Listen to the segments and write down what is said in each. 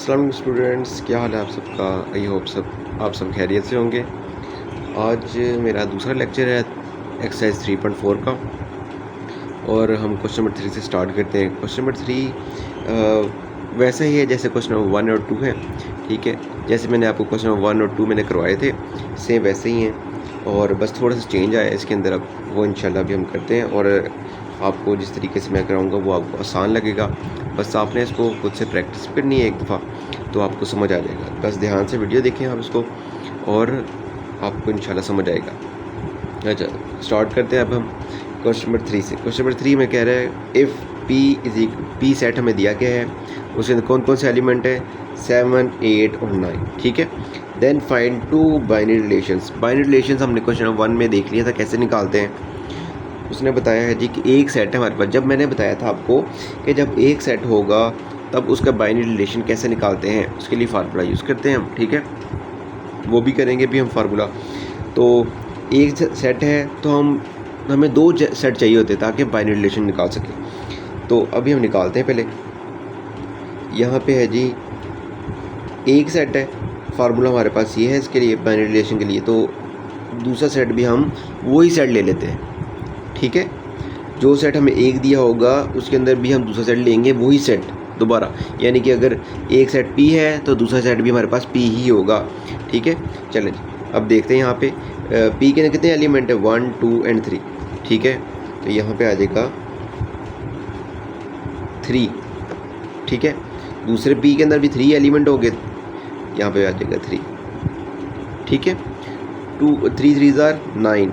अस्सलाम वालेकुम स्टूडेंट्स, क्या हाल है आप सबका। आई होप आप सब खैरियत से होंगे। आज मेरा दूसरा लेक्चर है एक्सरसाइज 3.4 का और हम क्वेश्चन नंबर 3 से स्टार्ट करते हैं। क्वेश्चन नंबर 3 वैसा ही है जैसे क्वेश्चन नंबर 1 और 2 है। ठीक है, जैसे मैंने आपको क्वेश्चन नंबर 1 और 2 मैंने करवाए थे सेम वैसे ही हैं और बस थोड़ा सा चेंज आया है इसके अंदर। अब वो इंशाल्लाह भी हम करते हैं और आपको जिस तरीके से मैं कराऊंगा वो आपको आसान लगेगा। बस आपने इसको खुद से प्रैक्टिस करनी है एक दफ़ा तो आपको समझ आ जाएगा। बस ध्यान से वीडियो देखें आप इसको और आपको इंशाल्लाह समझ आएगा। अच्छा, स्टार्ट करते हैं अब हम क्वेश्चन नंबर 3 से। क्वेश्चन नंबर 3 में कह रहा है इफ़ पी सेट हमें दिया गया है, उसके अंदर कौन कौन से एलिमेंट है 7, 8 और 9। ठीक है, then find 2 binary relations. Binary relations हमने क्वेश्चन नंबर 1 में देख लिया था कैसे निकालते हैं। उसने बताया है जी कि एक सेट है हमारे पास। जब मैंने बताया था आपको कि जब एक सेट होगा तब उसका बाइनरी रिलेशन कैसे निकालते हैं, उसके लिए फार्मूला यूज़ करते हैं हम। ठीक है, वो भी करेंगे भी हम फार्मूला। तो एक सेट है तो हमें 2 सेट चाहिए होते ताकि बाइनरी रिलेशन निकाल सकें। तो अभी हम निकालते हैं। पहले यहाँ पे है जी एक सेट है, फार्मूला हमारे पास ये है इसके लिए बाइनरी रिलेशन के लिए। तो दूसरा सेट भी हम वही सेट ले लेते हैं। ठीक है, जो सेट हमें एक दिया होगा उसके अंदर भी हम दूसरा सेट लेंगे वही सेट दोबारा, यानी कि अगर एक सेट P है तो दूसरा सेट भी हमारे पास P ही होगा। ठीक है, चलें अब देखते हैं यहाँ पे P के अंदर कितने एलिमेंट है 1, 2 और 3। ठीक है, तो यहाँ पे आ जाएगा 3। ठीक है, दूसरे P के अंदर भी 3 एलिमेंट हो गए, यहाँ पे आ जाएगा 3। ठीक है, 2 3 3 9।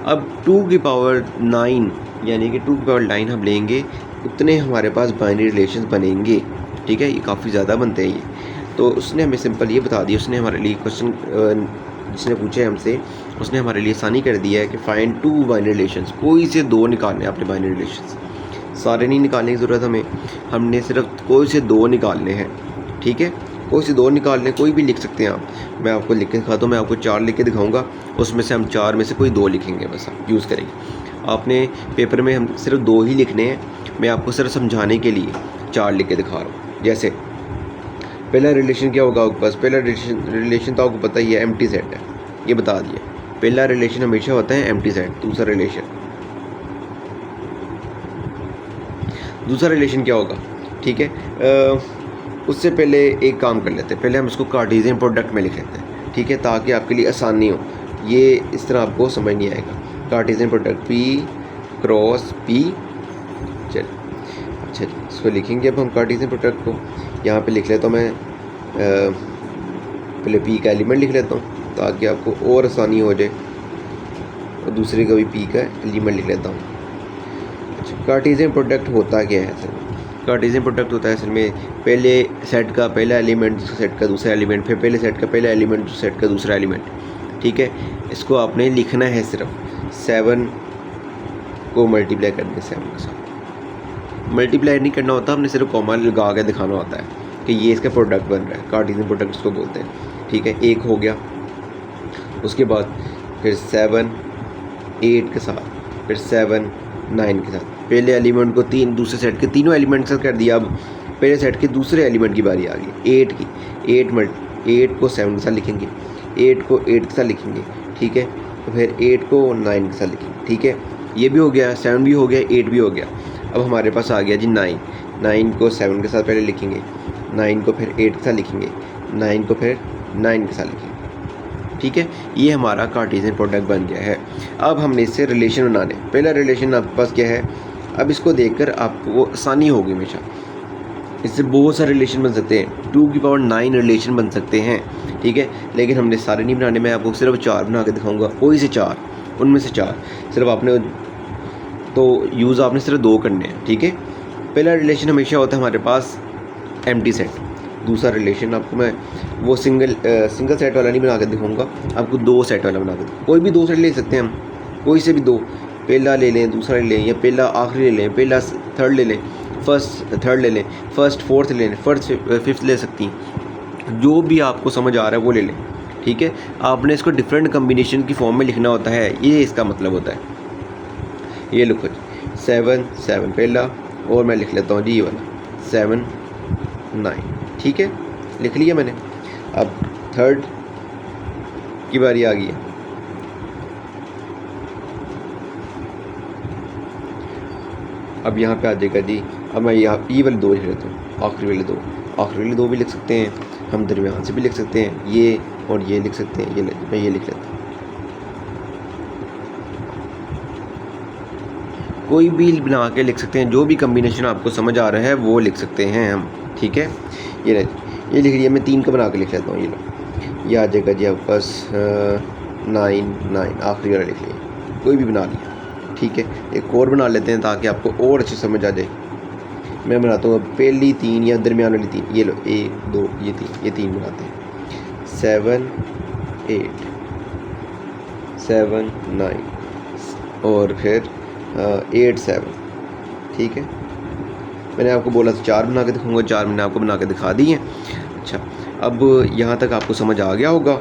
अब 2 की पावर 9 यानी कि 2 की पावर 9 हम लेंगे उतने हमारे पास बाइनरी रिलेशंस बनेंगे। ठीक है, ये काफ़ी ज़्यादा बनते हैं ये। तो उसने हमें सिंपल ये बता दिया, उसने हमारे लिए क्वेश्चन जिसने पूछा है हमसे उसने हमारे लिए आसानी कर दिया है कि फाइंड 2 बाइनरी रिलेशंस। कोई से 2 निकालने अपने बाइनरी रिलेशंस, सारे नहीं निकालने की ज़रूरत हमने सिर्फ कोई से 2 निकालने हैं। ठीक है, कोई से 2 निकालने, कोई भी लिख सकते हैं आप। मैं आपको लिख के दिखाता हूँ, मैं आपको 4 लिख के दिखाऊंगा, उसमें से हम 4 में से कोई 2 लिखेंगे, बस आप यूज़ करेंगे। आपने पेपर में हम सिर्फ 2 ही लिखने हैं, मैं आपको सिर्फ समझाने के लिए 4 लिख के दिखा रहा हूँ। जैसे पहला रिलेशन क्या होगा आपके पास, पहला रिलेशन तो आपको पता ही है एम्प्टी सेट है, ये बता दिया। पहला रिलेशन हमेशा होता है एम्प्टी सेट। दूसरा रिलेशन क्या होगा, ठीक है, उससे पहले एक काम कर लेते हैं, पहले हम इसको कार्टेशियन प्रोडक्ट में लिख लेते हैं। ठीक है, ताकि आपके लिए आसानी हो, ये इस तरह आपको समझ नहीं आएगा। Cartesian product P cross P। चल अच्छा जी, इसको लिखेंगे अब हम कार्टेशियन प्रोडक्ट को। यहाँ पे लिख लेता हूँ मैं, पहले P का एलिमेंट लिख लेता हूँ ताकि आपको और आसानी हो जाए, और दूसरे का भी P का एलिमेंट लिख लेता हूँ। अच्छा, कार्टेशियन प्रोडक्ट होता क्या है असल में? कार्टेशियन प्रोडक्ट होता है असल में पहले सेट का पहला एलिमेंट दूसरे सेट का दूसरा एलिमेंट, फिर पहले सेट का पहला एलिमेंट दूसरे सेट का दूसरा एलिमेंट। ठीक है, इसको आपने लिखना है सिर्फ 7 को मल्टीप्लाई करने 7 के साथ। मल्टीप्लाई नहीं करना होता, हमने सिर्फ कॉमा लगा के दिखाना होता है कि ये इसका प्रोडक्ट बन रहा है। कार्टेशियन प्रोडक्ट इसको बोलते हैं। ठीक है, एक हो गया, उसके बाद फिर 7 8 के साथ, फिर 7 9 के साथ। पहले एलिमेंट को दूसरे सेट के तीनों एलिमेंट से कर दिया। अब पहले सेट के दूसरे एलिमेंट की बारी आ गई 8 की। 8 को 7 के साथ लिखेंगे, 8 को 8 के साथ लिखेंगे। ठीक है, तो फिर 8 को 9 के साथ लिखेंगे। ठीक है, ये भी हो गया, 7 भी हो गया, 8 भी हो गया। अब हमारे पास आ गया जी 9 को 7 के साथ पहले लिखेंगे, 9 को फिर 8 के साथ लिखेंगे, 9 को फिर 9 के साथ लिखेंगे। ठीक है, ये हमारा कार्टेशियन प्रोडक्ट बन गया है। अब हमने इससे रिलेशन बनाने, पहला रिलेशन आपके पास क्या है, अब इसको देखकर आपको आसानी होगी हमेशा। इससे बहुत सारे रिलेशन बन सकते हैं, 2 की पावर 9 रिलेशन बन सकते हैं। ठीक है, लेकिन हमने सारे नहीं बनाने, मैं आपको सिर्फ 4 बना के दिखाऊंगा, कोई से 4, उनमें से 4 सिर्फ आपने तो यूज़ आपने सिर्फ 2 करने हैं। ठीक है, पहला रिलेशन हमेशा होता है हमारे पास एम्प्टी सेट। दूसरा रिलेशन आपको मैं वो सिंगल सेट वाला नहीं बना के दिखाऊंगा, आपको 2 सेट वाला बना के दूँगा। कोई भी 2 सेट ले सकते हैं हम, कोई से भी 2, पहला ले लें, दूसरा ले लें, या पहला आखिरी ले लें, पहला थर्ड ले लें, फर्स्ट थर्ड ले लें, फर्स्ट फोर्थ ले लें, फर्स्ट फिफ्थ ले सकती हैं, जो भी आपको समझ आ रहा है वो ले लें। ठीक है, आपने इसको डिफरेंट कम्बिनेशन की फॉर्म में लिखना होता है, ये इसका मतलब होता है। ये लिखो 7 7 पहला, और मैं लिख लेता हूँ जी ये वाला 7 9, ठीक है, लिख लिया मैंने। अब थर्ड की बारी आ गई है। अब यहाँ पे आ जाएगा जी, अब मैं यहाँ ये वाले 2 लिख लेता हूँ, आखिरी वाले 2, आखिरी वाले 2 भी लिख सकते हैं हम, दरमियान से भी लिख सकते हैं, ये और ये लिख सकते हैं, मैं ये लिख लेता हूँ। कोई भी बना के लिख सकते हैं, जो भी कम्बिनेशन आपको समझ आ रहा है वो लिख सकते हैं हम, ठीक है। ये लिख लिया, मैं 3 का बना के लिख लेता हूँ। ये आ जाएगा जी आपके पास 9, आखिरी वाला लिख लिया, कोई भी बना लिया, ठीक है। एक और बना लेते हैं ताकि आपको और अच्छी समझ आ जाए। मैं बनाता हूँ अब पहली 3 या दरमियान वाली 3, ये लो 1 2 ये 3 बनाते हैं। 7 8 7 9 और फिर 8 7, ठीक है। मैंने आपको बोला था 4 बना के दिखाऊंगा, 4 मैंने आपको बना के दिखा दी हैं। अच्छा, अब यहाँ तक आपको समझ आ गया होगा।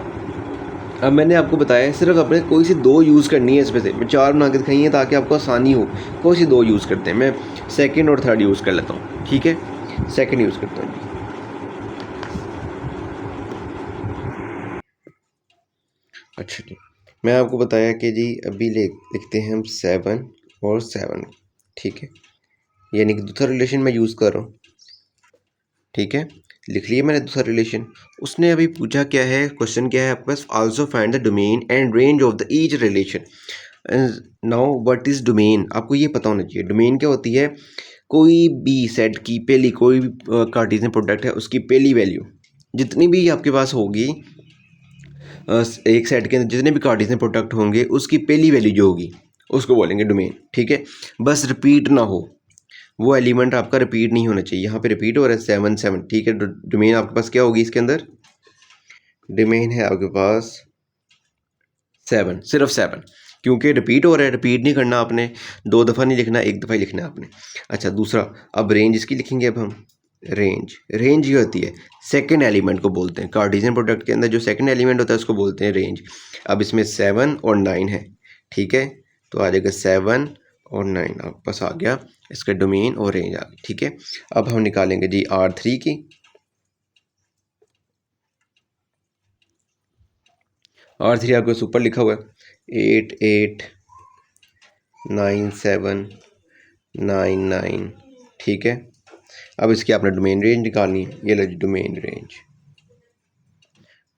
अब मैंने आपको बताया है सिर्फ अपने कोई सी 2 यूज़ करनी है इसमें से, मैं 4 बना के दिखाई है ताकि आपको आसानी हो। कोई सी 2 यूज़ करते हैं, मैं सेकंड और थर्ड यूज़ कर लेता हूँ, ठीक है। सेकंड यूज़ करता हूँ जी। अच्छा जी, मैं आपको बताया कि जी अभी लिखते हैं हम 7 और 7, ठीक है, यानी कि दूसरा रिलेशन मैं यूज़ कर रहा हूँ, ठीक है। लिख लिया मैंने दूसरा रिलेशन। उसने अभी पूछा क्या है, क्वेश्चन क्या है आपके पास, also find the domain and range of the each relation. Now what is domain, आपको ये पता होना चाहिए। डोमेन क्या होती है, कोई भी सेट की पहली, कोई भी कार्टेशियन प्रोडक्ट है उसकी पहली वैल्यू जितनी भी आपके पास होगी, एक सेट के अंदर जितने भी कार्टेशियन प्रोडक्ट होंगे उसकी पहली वैल्यू जो होगी उसको बोलेंगे डोमेन, ठीक है। बस रिपीट ना हो, वो एलिमेंट आपका रिपीट नहीं होना चाहिए। यहाँ पे रिपीट हो रहा है 7 7, ठीक है। डोमेन आपके पास क्या होगी, इसके अंदर डोमेन है आपके पास 7, सिर्फ 7, क्योंकि रिपीट हो रहा है। रिपीट नहीं करना आपने, 2 दफ़ा नहीं लिखना, 1 दफ़ा ही लिखना है आपने। अच्छा, दूसरा, अब रेंज इसकी लिखेंगे। अब हम रेंज ये होती है, सेकंड एलिमेंट को बोलते हैं कार्टेशियन प्रोडक्ट के अंदर, जो सेकंड एलिमेंट होता है उसको बोलते हैं रेंज। अब इसमें 7 और 9 है, ठीक है, तो आ जाएगा 7 और 9 आपके पास आ गया, इसका डोमेन और रेंज आ गई, ठीक है। अब हम निकालेंगे जी R3 की। R3 आपके ऊपर लिखा हुआ है 8 8 9 7 9 9, ठीक है। अब इसकी आपने डोमेन रेंज निकालनी है, ये लो जी डोमेन रेंज।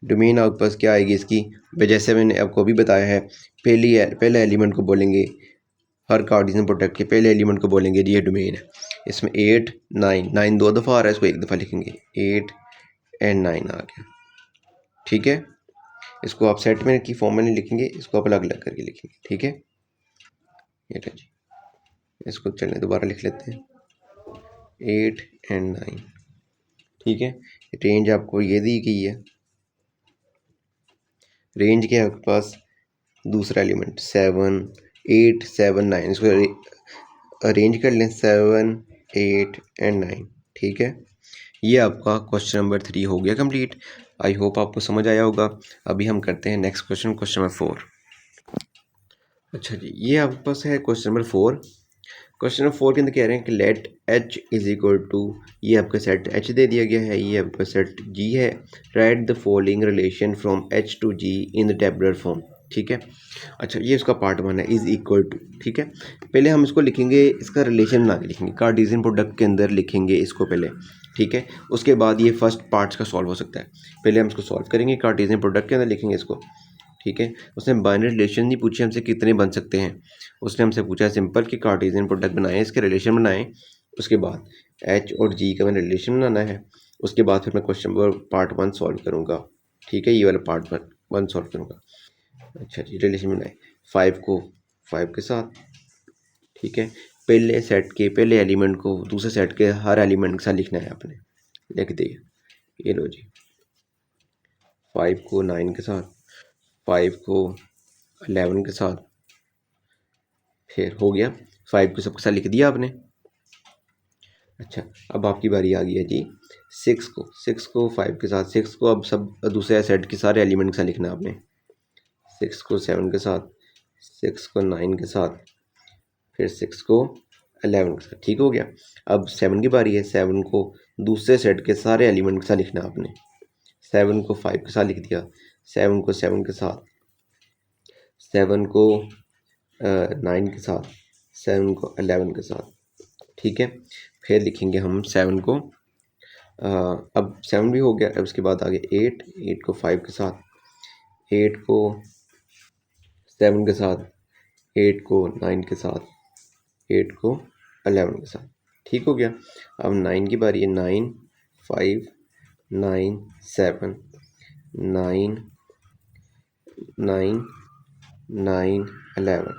डोमेन आपके पास क्या आएगी इसकी, जैसे मैंने आपको अभी बताया है, पहले एलिमेंट को बोलेंगे, हर कार्टेशियन प्रोडक्ट के पहले एलिमेंट को बोलेंगे जी ये डोमेन है। इसमें 8 9 2 दफ़ा आ रहा है, इसको 1 दफ़ा लिखेंगे, 8 एंड 9 आ गया, ठीक है। इसको आप सेट में की फॉर्म में नहीं लिखेंगे, इसको आप अलग अलग करके लिखेंगे, ठीक है। ये लो जी, इसको चलने दोबारा लिख लेते हैं, 8 एंड 9, ठीक है। रेंज आपको ये दी गई है, रेंज के आपके पास दूसरा एलिमेंट 7 8 7 9, इसको अरेंज कर लें 7 8 एंड 9, ठीक है। ये आपका क्वेश्चन नंबर 3 हो गया कंप्लीट। आई होप आपको समझ आया होगा। अभी हम करते हैं नेक्स्ट क्वेश्चन, क्वेश्चन नंबर 4। अच्छा जी, ये आपके पास है क्वेश्चन नंबर 4। क्वेश्चन नंबर 4 के अंदर कह रहे हैं कि let h is equal to, ये आपका सेट h दे दिया गया है, ये आपका सेट g है। Write the following relation from h to g in the tabular form, ठीक है। अच्छा, ये उसका पार्ट 1 है, इज इक्वल टू, ठीक है। पहले हम इसको लिखेंगे, इसका रिलेशन बना के लिखेंगे, कार्टेशियन प्रोडक्ट के अंदर लिखेंगे इसको पहले, ठीक है। उसके बाद ये फर्स्ट पार्ट्स का सॉल्व हो सकता है। पहले हम इसको सॉल्व करेंगे, कार्टेशियन प्रोडक्ट के अंदर लिखेंगे इसको, ठीक है। उसने बाइनरी रिलेशन नहीं पूछे हमसे कितने बन सकते हैं, उसने हमसे पूछा है सिंपल कि कार्टेशियन प्रोडक्ट बनाएं, इसके रिलेशन बनाएं। उसके बाद h और g का मैंने रिलेशन बनाना है। उसके बाद फिर मैं क्वेश्चन नंबर पार्ट 1 सॉल्व करूँगा, ठीक है, ये वाला पार्ट 1 सॉल्व करूँगा। अच्छा जी, रिलेशन बनाए 5 को 5 के साथ, ठीक है। पहले सेट के पहले एलिमेंट को दूसरे सेट के हर एलिमेंट के साथ लिखना है आपने, लिख दिए, ये लो जी। 5 को 9 के साथ, 5 को 11 के साथ, फिर हो गया 5 को सबके साथ लिख दिया आपने। अच्छा, अब आपकी बारी आ गई है जी 6 को 5 के साथ, 6 को अब सब दूसरे सेट के सारे एलिमेंट के साथ लिखना है आपने। 6 को 7 के साथ, 6 को 9 के साथ, फिर 6 को 11 के साथ, ठीक हो गया। अब 7 की बारी है, 7 को दूसरे सेट के सारे एलिमेंट के साथ लिखना है आपने। 7 को 5 के साथ लिख दिया, 7 को 7 के साथ, 7 को 9 के साथ, 7 को 11 के साथ, ठीक है। फिर लिखेंगे हम 7 को अब 7 भी हो गया। अब उसके बाद आगे 8, 8 को 5 के साथ, 8 को 7 के साथ, 8 को 9 के साथ, 8 को 11 के साथ, ठीक हो गया। अब 9 की बारी है। 9 5 9 7 9 9 9 11,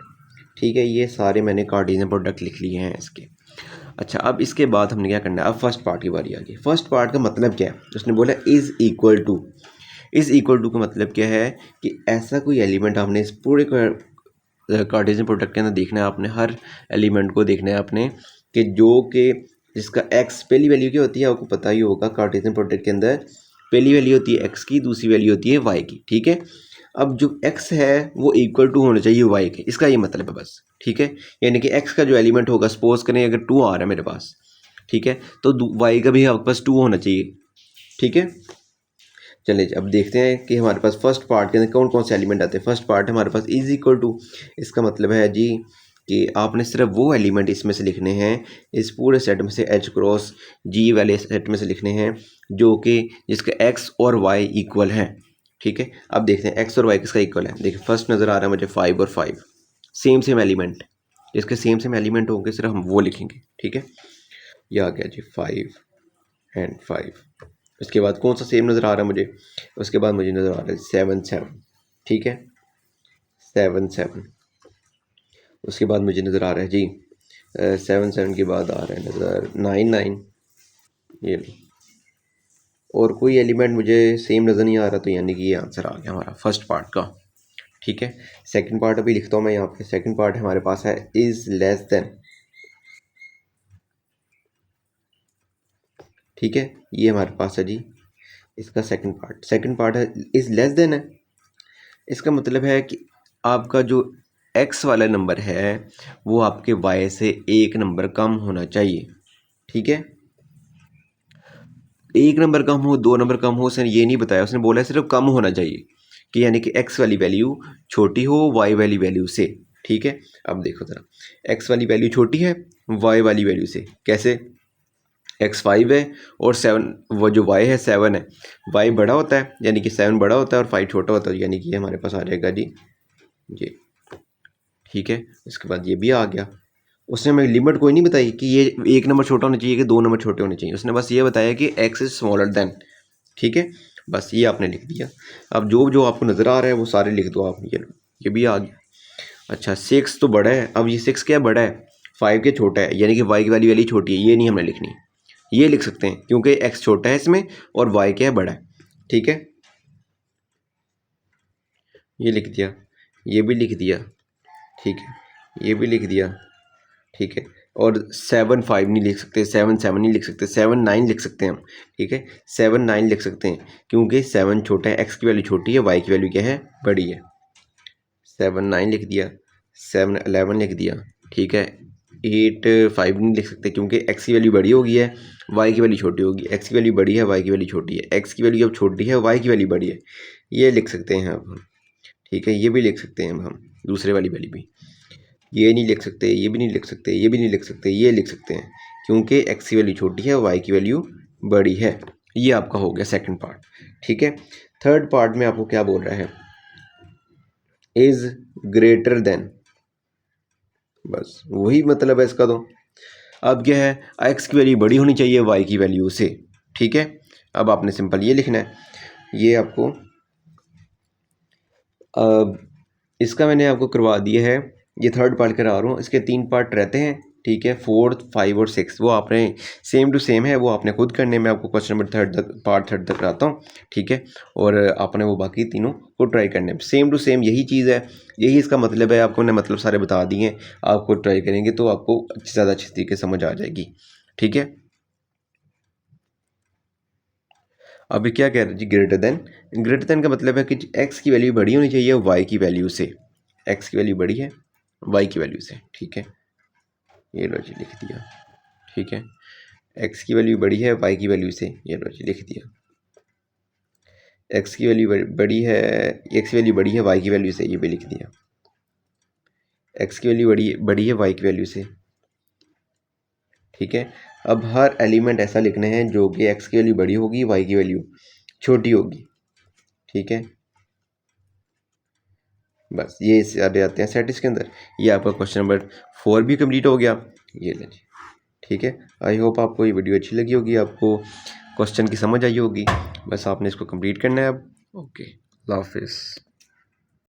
ठीक है। ये सारे मैंने कार्टेशियन प्रोडक्ट लिख लिए हैं इसके। अच्छा, अब इसके बाद हमने क्या करना है, अब फर्स्ट पार्ट की बारी आ गई। फर्स्ट पार्ट का मतलब क्या है, उसने बोला is equal to. Is equal to का मतलब क्या है कि ऐसा कोई एलिमेंट हमने इस पूरे कार्टेशियन प्रोडक्ट के अंदर देखना है आपने, हर एलिमेंट को देखना है आपने कि जो कि जिसका एक्स पहली वैल्यू क्या होती है, आपको पता ही होगा कार्टेशियन प्रोडक्ट के अंदर पहली वैल्यू होती है एक्स की, दूसरी वैल्यू होती है वाई की, ठीक है। अब जो x है वो इक्वल टू होना चाहिए y के, इसका ये मतलब है बस, ठीक है। यानी कि x का जो एलिमेंट होगा, सपोज करें अगर 2 आ रहा है मेरे पास, ठीक है, तो y का भी आपके पास 2 होना चाहिए, ठीक है। चलिए अब देखते हैं कि हमारे पास फर्स्ट पार्ट के अंदर कौन कौन से एलिमेंट आते हैं। फर्स्ट पार्ट हमारे पास इज इक्वल टू, इसका मतलब है जी कि आपने सिर्फ वो एलिमेंट इसमें से लिखने हैं, इस पूरे सेट में से h क्रॉस g वाले सेट में से लिखने हैं जो कि जिसके x और y इक्वल हैं, ठीक है। अब देखते हैं x और y किसका इक्वल है। देखिए फर्स्ट नज़र आ रहा है मुझे 5 और 5, सेम सेम एलिमेंट, जिसके सेम सेम एलिमेंट होंगे सिर्फ हम वो लिखेंगे, ठीक है। ये आ गया जी 5 एंड 5। उसके बाद कौन सा सेम नज़र आ रहा है मुझे, उसके बाद मुझे नज़र आ रहा है 7 7, ठीक है, 7 7। उसके बाद मुझे नज़र आ रहा है जी 7 7 के बाद आ रहा है नज़र 9 9, ये लो। और कोई एलिमेंट मुझे सेम नज़र नहीं आ रहा, तो यानी कि ये आंसर आ गया हमारा फर्स्ट पार्ट का, ठीक है। सेकंड पार्ट अभी लिखता हूँ मैं यहाँ पे। सेकंड पार्ट हमारे पास है इज़ लेस देन, ठीक है, ये हमारे पास है जी इसका सेकंड पार्ट। सेकंड पार्ट है इज़ लेस देन है, इसका मतलब है कि आपका जो x वाला नंबर है वो आपके y से एक नंबर कम होना चाहिए, ठीक है। एक नंबर कम हो, दो नंबर कम हो, उसने ये नहीं बताया, उसने बोला सिर्फ कम होना चाहिए, कि यानी कि x वाली वैल्यू छोटी हो y वाली वैल्यू से, ठीक है। अब देखो ज़रा, x वाली वैल्यू छोटी है y वाली वैल्यू से, कैसे, x 5 है और 7, वो जो y है 7 है, y बड़ा होता है यानी कि 7 बड़ा होता है और 5 छोटा होता है, यानी कि ये हमारे पास आ जाएगा जी, ठीक है। इसके बाद ये भी आ गया। उसने हमें लिमिट कोई नहीं बताई कि ये एक नंबर छोटा होना चाहिए कि दो नंबर छोटे होने चाहिए, उसने बस ये बताया कि x इज़ स्मॉलर देन, ठीक है। बस ये आपने लिख दिया। अब जो जो आपको नज़र आ रहा है वो सारे लिख दो आप, ये भी आ गया। अच्छा 6 तो बड़ा है, अब ये 6 क्या बड़ा है, 5 के छोटा है, यानी कि y की वाली वैल्यू छोटी है, ये नहीं हमने लिखनी, ये लिख सकते हैं क्योंकि x छोटा है इसमें और y क्या है, बड़ा है, ठीक है। ये लिख दिया, ये भी लिख दिया, ठीक है, ये भी लिख दिया, ठीक है। और 7 5 नहीं लिख सकते, 7 7 नहीं लिख सकते, 7 9 लिख सकते हैं हम, ठीक है, 7 9 लिख सकते हैं क्योंकि 7 छोटा है, x की वैल्यू छोटी है, y की वैल्यू क्या है, बड़ी है। 7 9 लिख दिया, 7 11 लिख दिया, ठीक है। 8 5 नहीं लिख सकते क्योंकि x की वैल्यू बड़ी होगी है, y की वैल्यू छोटी होगी, x की वैल्यू बड़ी है, y की वैल्यू छोटी है, x की वैल्यू जब छोटी है y की वैल्यू बड़ी है, ये लिख सकते हैं अब हम, ठीक है। ये भी लिख सकते हैं हम दूसरे वाली वैल्यू भी, ये नहीं लिख सकते, ये भी नहीं लिख सकते, ये भी नहीं लिख सकते, ये लिख सकते हैं क्योंकि x की वैल्यू छोटी है, y की वैल्यू बड़ी है। ये आपका हो गया सेकंड पार्ट, ठीक है। थर्ड पार्ट में आपको क्या बोल रहा है, इज़ ग्रेटर देन, बस वही मतलब है इसका। तो अब क्या है, x की वैल्यू बड़ी होनी चाहिए y की वैल्यू से, ठीक है। अब आपने सिंपल ये लिखना है, ये आपको अब इसका मैंने आपको करवा दिया है, ये थर्ड पार्ट करा रहा हूँ, इसके 3 पार्ट रहते हैं, ठीक है, 4 5 और 6, वो आपने सेम टू सेम है, वो आपने खुद करने में, आपको क्वेश्चन नंबर थर्ड तक पार्ट थर्ड तक कराता हूँ, ठीक है। और आपने वो बाकी तीनों को ट्राई करने में सेम टू सेम यही चीज़ है, यही इसका मतलब है। आपको मैंने मतलब सारे बता दिए हैं, आपको ट्राई करेंगे तो आपको ज़्यादा अच्छी तरीके समझ आ जाएगी, ठीक है। अभी क्या कह रहे हैं जी, ग्रेटर देन। ग्रेटर देन का मतलब है कि x की वैल्यू बड़ी होनी चाहिए y की वैल्यू से, x की वैल्यू बड़ी है y की वैल्यू से, ठीक है। ये लो जी लिख दिया, ठीक है। एक्स की वैल्यू बड़ी है वाई की वैल्यू से, ये लो जी लिख दिया। एक्स की वैल्यू बड़ी है, एक्स की वैल्यू बड़ी है वाई की वैल्यू से, ये भी लिख दिया। एक्स की वैल्यू बड़ी है वाई की वैल्यू से, ठीक है। अब हर एलिमेंट ऐसा लिखने हैं जो कि एक्स की वैल्यू बड़ी होगी, वाई की वैल्यू छोटी होगी, ठीक है। बस ये सारे आते हैं सेट इसके अंदर। ये आपका क्वेश्चन नंबर 4 भी कंप्लीट हो गया, ये ले जी, ठीक है। आई होप आपको ये वीडियो अच्छी लगी होगी, आपको क्वेश्चन की समझ आई होगी। बस आपने इसको कंप्लीट करना है अब। ओके, अल्लाह हाफिज़।